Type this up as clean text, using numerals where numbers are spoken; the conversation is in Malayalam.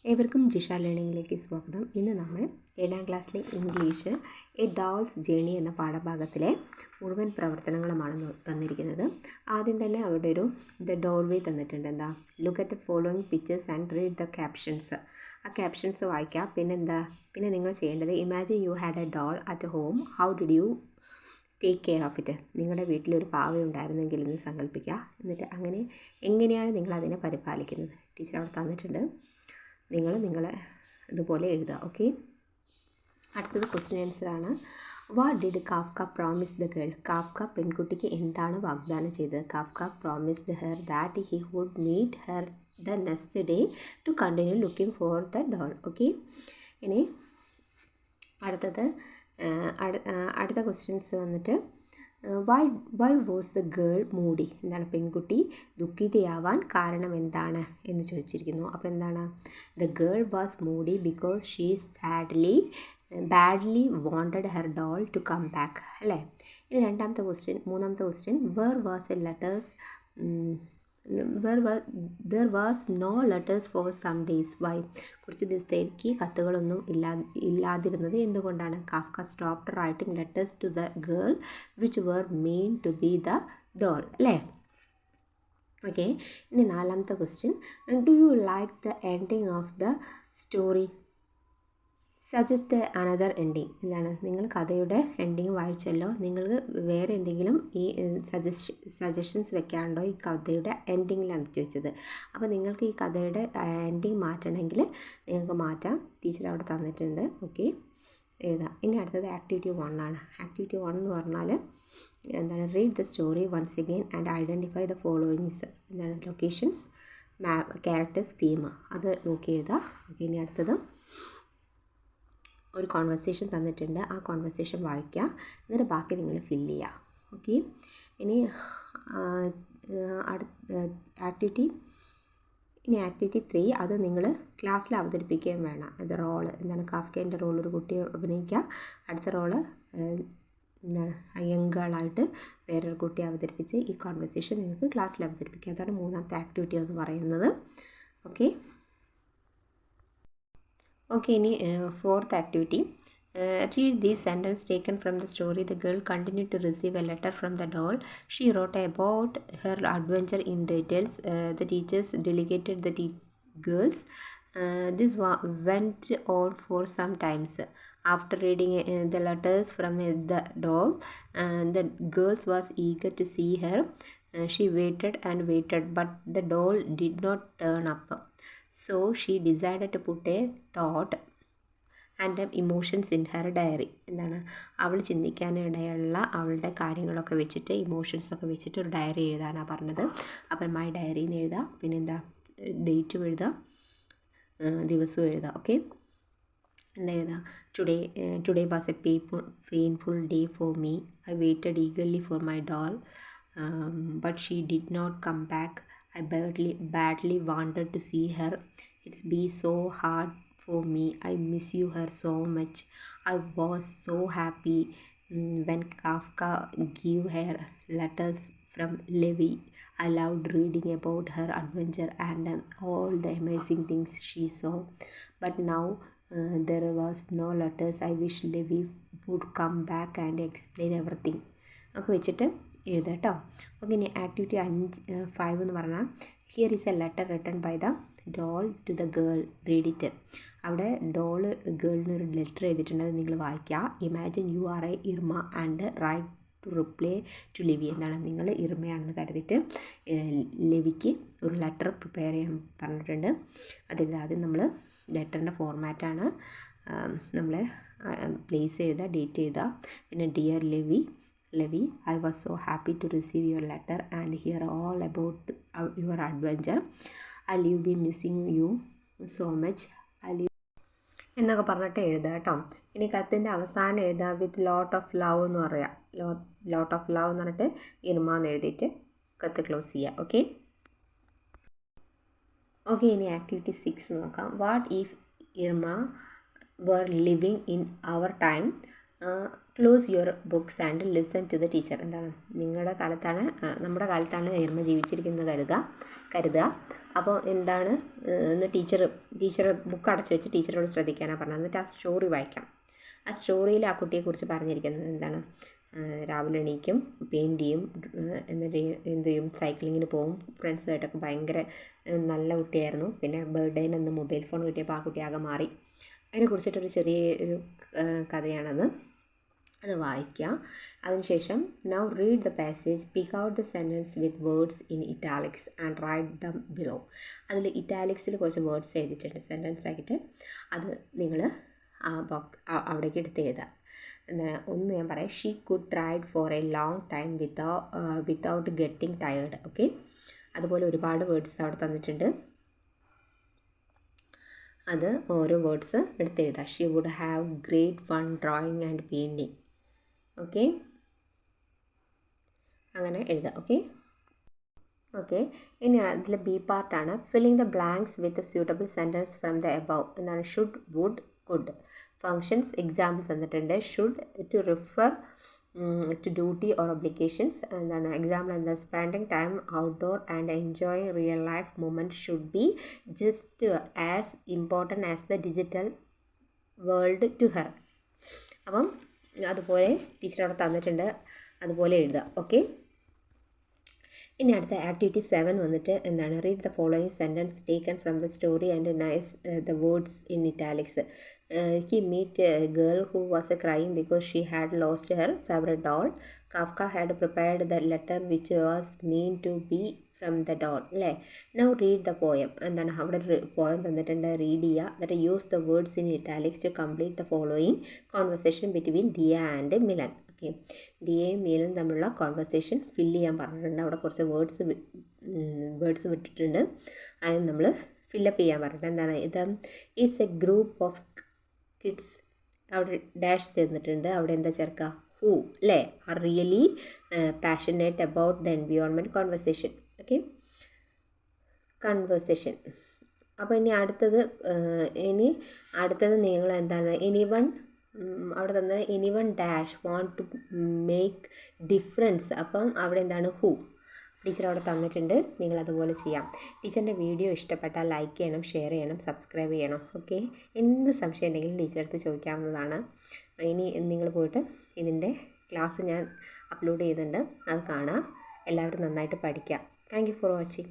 ഏവർക്കും ജിഷ ലേണിംഗിലേക്ക് സ്വാഗതം. ഇന്ന് നമ്മൾ 7ാം ക്ലാസ്സിലെ ഇംഗ്ലീഷ് എ ഡോൾസ് ജേണി എന്ന പാഠഭാഗത്തിലെ മുഴുവൻ പ്രവർത്തനങ്ങളുമാണ് തന്നിരിക്കുന്നത്. ആദ്യം തന്നെ അവിടെ ഒരു ഡോർവേ തന്നിട്ടുണ്ട്. എന്താ, look at the following pictures and read the captions. ആ ക്യാപ്ഷൻസ് വായിക്കുക. പിന്നെ നിങ്ങൾ ചെയ്യേണ്ടത്, imagine you had a doll at home, how did you take care of it. നിങ്ങളുടെ വീട്ടിലൊരു പാവ ഉണ്ടായിരുന്നെങ്കിൽ എന്ന് സങ്കല്പിക്കുക. എന്നിട്ട് എങ്ങനെയാണ് നിങ്ങൾ അതിനെ പരിപാലിക്കുന്നത്. ടീച്ചർ അവിടെ തന്നിട്ടുണ്ട്. നിങ്ങളെ ഇതുപോലെ എഴുതുക. ഓക്കെ, അടുത്തത് ക്വസ്റ്റ്യൻ ആൻസർ ആണ്. What did Kafka promise the girl. Kafka പെൺകുട്ടിക്ക് എന്താണ് വാഗ്ദാനം ചെയ്തത്? Kafka promised her that he would meet her the next day to continue looking for the doll. Okay, ഇനി അടുത്ത ക്വസ്റ്റ്യൻസ് വന്നിട്ട്, why was the girl moody. എന്താണ്, പെൺകുട്ടി ദുഃഖിതയാവാൻ കാരണം എന്താണ് എന്ന് ചോദിച്ചിരിക്കുന്നു. അപ്പോൾ എന്താണ്, the girl was moody because she badly wanted her doll to come back. അല്ലേ. ഇനി മൂന്നാമത്തെ question, there was no letters for some days. Why? കുറച്ച് ദിവസത്തേക്ക് കത്തുകളൊന്നും ഇല്ലാതിരുന്നത് എന്തുകൊണ്ടാണ്? Kafka stopped writing letters to the girl which were meant to be the doll. അല്ലേ. ഓക്കെ, ഇനി നാലാമത്തെ question, do you like the ending of the story? Suggest another ending. എന്താണ്, നിങ്ങൾ കഥയുടെ എൻഡിങ് വായിച്ചല്ലോ, നിങ്ങൾക്ക് വേറെ എന്തെങ്കിലും ഈ സജഷൻസ് വെക്കാനുണ്ടോ ഈ കഥയുടെ എൻഡിങ്ങിലാണ് ചോദിച്ചത്. അപ്പോൾ നിങ്ങൾക്ക് ഈ കഥയുടെ എൻഡിങ് മാറ്റണമെങ്കിൽ നിങ്ങൾക്ക് മാറ്റാം. ടീച്ചർ അവിടെ തന്നിട്ടുണ്ട്. ഓക്കെ, എഴുതാം. ഇനി അടുത്തത് ആക്ടിവിറ്റി 1 ആണ്. ആക്ടിവിറ്റി 1 എന്ന് പറഞ്ഞാൽ എന്താണ്, read the story once again and identify the followings. എന്താണ്, ലൊക്കേഷൻസ്, ക്യാരക്ടേഴ്സ്, തീം, അത് നോക്കി എഴുതുക. ഓക്കെ, ഇനി അടുത്തത് ഒരു കോൺവെർസേഷൻ തന്നിട്ടുണ്ട്. ആ കോൺവെർസേഷൻ വായിക്കുക, എന്നിട്ട് ബാക്കി നിങ്ങൾ ഫില്ല് ചെയ്യുക. ഓക്കെ, ഇനി ആക്ടിവിറ്റി 3, അത് നിങ്ങൾ ക്ലാസ്സിൽ അവതരിപ്പിക്കുകയും വേണം. അത് റോള് എന്താണ്, കാഫ്കേൻ്റെ റോൾ ഒരു കുട്ടിയെ അഭിനയിക്കുക. അടുത്ത റോള് എന്താണ്, യങ് ഗേളായിട്ട് വേറൊരു കുട്ടിയെ അവതരിപ്പിച്ച് ഈ കോൺവെർസേഷൻ നിങ്ങൾക്ക് ക്ലാസ്സിൽ അവതരിപ്പിക്കുക. അതാണ് മൂന്നാമത്തെ ആക്ടിവിറ്റി എന്ന് പറയുന്നത്. ഓക്കെ, ഇനി 4th activity, read these sentences taken from the story. The girl continued to receive a letter from the doll. She wrote about her adventure in details. The teachers delegated the girls. This went on for some times. After reading the letters from the doll, the girls was eager to see her. She waited and waited, but the doll did not turn up. So she decided to put a thought and emotions in her diary. എന്താണ്, അവൾ ചിന്തിക്കാനിടയുള്ള അവളുടെ കാര്യങ്ങളൊക്കെ വെച്ചിട്ട്, ഇമോഷൻസൊക്കെ വെച്ചിട്ട് ഒരു ഡയറി എഴുതാനാണ് പറഞ്ഞത്. അപ്പം മൈ ഡയറി എന്ന് എഴുതുക. പിന്നെ എന്താ, ഡേറ്റും എഴുതുക, ദിവസവും എഴുതുക. ഓക്കെ, എന്താ എഴുതുക, today was a painful day for me. I waited eagerly for my doll, but she did not come back. I badly wanted to see her. It's been so hard for me. I miss her so much. I was so happy when Kafka gave her letters from Levi. I loved reading about her adventure and all the amazing things she saw. But now there was no letters. I wish Levi would come back and explain everything. ഒക്കെ വെച്ചിട്ട് എഴുതുക കേട്ടോ. ഓക്കെ, ഇനി ആക്ടിവിറ്റി 5 എന്ന് പറഞ്ഞാൽ, here is a letter written by the doll to the girl, read it. അവിടെ ഡോള് ഗേളിനൊരു ലെറ്റർ എഴുതിയിട്ടുണ്ട്, അത് നിങ്ങൾ വായിക്കുക. Imagine you are a Irma and write to reply to Livi. എന്താണ്, നിങ്ങൾ ഇർമയാണെന്ന് കരുതിയിട്ട് ലിവിക്ക് ഒരു ലെറ്റർ പ്രിപ്പയർ ചെയ്യാൻ പറഞ്ഞിട്ടുണ്ട്. അതിൽ ആദ്യം നമ്മൾ ലെറ്ററിൻ്റെ ഫോർമാറ്റാണ് നമ്മൾ പ്ലേസ് എഴുതുക, ഡേറ്റ് എഴുതുക. പിന്നെ dear Levi, I was so happy to receive your letter and hear all about your adventure. I'll be missing you so much. എന്നൊക്കെ പറഞ്ഞിട്ട് എഴുതുക കേട്ടോ. ഇനി കത്തിൻ്റെ അവസാനം എഴുതുക വിത്ത് ലോട്ട് ഓഫ് ലവ് എന്ന് പറയാം. ലോട്ട് ഓഫ് ലവ് എന്ന് പറഞ്ഞിട്ട് ഇർമ എന്ന് എഴുതിയിട്ട് കത്ത് ക്ലോസ് ചെയ്യുക. ഓക്കെ, ഇനി ആക്ടിവിറ്റി 6 നോക്കാം. What if Irma were living in our time? Close your books and listen to the teacher. എന്താണ്, നിങ്ങളുടെ കാലത്താണ് നമ്മുടെ കാലത്താണ് നീർമ്മ ജീവിച്ചിരിക്കുന്നത് കരുതുക. അപ്പോൾ എന്താണ്, ഇന്ന് ടീച്ചർ ബുക്ക് അടച്ചു വെച്ച് ടീച്ചറോട് ശ്രദ്ധിക്കാനാണ് പറഞ്ഞത്. എന്നിട്ട് ആ സ്റ്റോറി വായിക്കാം. ആ സ്റ്റോറിയിൽ ആ കുട്ടിയെക്കുറിച്ച് പറഞ്ഞിരിക്കുന്നത് എന്താണ്, രാവിലെ എണീക്കും, പെയിൻറ്റ് ചെയ്യും, എന്നിട്ട് എന്ത് ചെയ്യും, സൈക്ലിങ്ങിന് പോവും, ഫ്രണ്ട്സുമായിട്ടൊക്കെ ഭയങ്കര നല്ല കുട്ടിയായിരുന്നു. പിന്നെ ബർത്ത്ഡേന് അന്ന് മൊബൈൽ ഫോൺ കിട്ടിയപ്പോൾ ആ കുട്ടി ആകെ മാറി. അതിനെക്കുറിച്ചിട്ടൊരു ചെറിയൊരു കഥയാണത്. അത് വായിക്കുക. അതിനുശേഷം now read the passage, pick out the sentence with words in italics and write them below. അതിൽ ഇറ്റാലിക്സിൽ കുറച്ച് വേർഡ്സ് എഴുതിയിട്ടുണ്ട് സെൻറ്റൻസ് ആയിട്ട്. അത് നിങ്ങൾ അവിടേക്ക് എടുത്ത് എഴുതുക. ഒന്ന് ഞാൻ പറയാം, she could ride for a long time without getting tired. Okay, അതുപോലെ ഒരുപാട് വേർഡ്സ് അവിടെ തന്നിട്ടുണ്ട്. അത് ഓരോ വേർഡ്സ് എടുത്ത് എഴുതുക. She would have great fun drawing and painting. Okay, അങ്ങനെ എഴുതുക. ഓക്കെ, ഇനി അതിൽ ബി പാർട്ടാണ്, filling the blanks with suitable sentence from the above. എന്താണ്, should, would, could. Functions example തന്നിട്ടുണ്ട്. Should to refer to duty or obligations. എന്താണ് എക്സാമ്പിൾ, എന്താ, spending time outdoor and enjoying real life moment should be just as important as the digital world to her. അപ്പം അതുപോലെ ടീച്ചർ അവിടെ തന്നിട്ടുണ്ട്, അതുപോലെ എഴുതുക. ഓക്കെ, ഇനി അടുത്ത ആക്ടിവിറ്റി 7 വന്നിട്ട് എന്താണ്, read the following sentence taken from the story and nice the words in italics. He meet a girl who was crying because she had lost her favourite doll. Kafka had prepared the letter which was mean to be from the doll. അല്ലേ, നൗ റീഡ് ദ പോയം. എന്താണ്, അവിടെ ഒരു പോയം തന്നിട്ടുണ്ട്, റീഡ് ചെയ്യുക. എന്നിട്ട് use the words in italics to complete the following conversation between Diya and Milan. Okay, ദിയയും മീലും തമ്മിലുള്ള കോൺവെർസേഷൻ ഫില്ല് ചെയ്യാൻ പറഞ്ഞിട്ടുണ്ട്. അവിടെ കുറച്ച് വേർഡ്സ് വിട്ടിട്ടുണ്ട്, അത് നമ്മൾ ഫില്ലപ്പ് ചെയ്യാൻ പറഞ്ഞിട്ടുണ്ട്. എന്താണ്, ഇത് is a group of kids. അവിടെ ഡാഷ് ചേർന്നിട്ടുണ്ട്, അവിടെ എന്താ ചേർക്കുക, ഹൂ. അല്ലേ, are really passionate about the environment conversation. Okay, conversation. അപ്പോൾ ഇനി അടുത്തത് നിങ്ങൾ എന്താണ്, അവിടെ തന്നത് anyone dash want to make difference. അപ്പം അവിടെ എന്താണ്, ഹൂ. ടീച്ചർ അവിടെ തന്നിട്ടുണ്ട്, നിങ്ങളതുപോലെ ചെയ്യാം. ടീച്ചറിൻ്റെ വീഡിയോ ഇഷ്ടപ്പെട്ടാൽ ലൈക്ക് ചെയ്യണം, ഷെയർ ചെയ്യണം, സബ്സ്ക്രൈബ് ചെയ്യണം. ഓക്കെ, എന്ത് സംശയം ഉണ്ടെങ്കിലും ടീച്ചറടുത്ത് ചോദിക്കാവുന്നതാണ്. ഇനി നിങ്ങൾ പോയിട്ട് ഇതിൻ്റെ ക്ലാസ് ഞാൻ അപ്ലോഡ് ചെയ്യുന്നുണ്ട്, അത് കാണുക. എല്ലാവരും നന്നായിട്ട് പഠിക്കുക. Thank you for watching.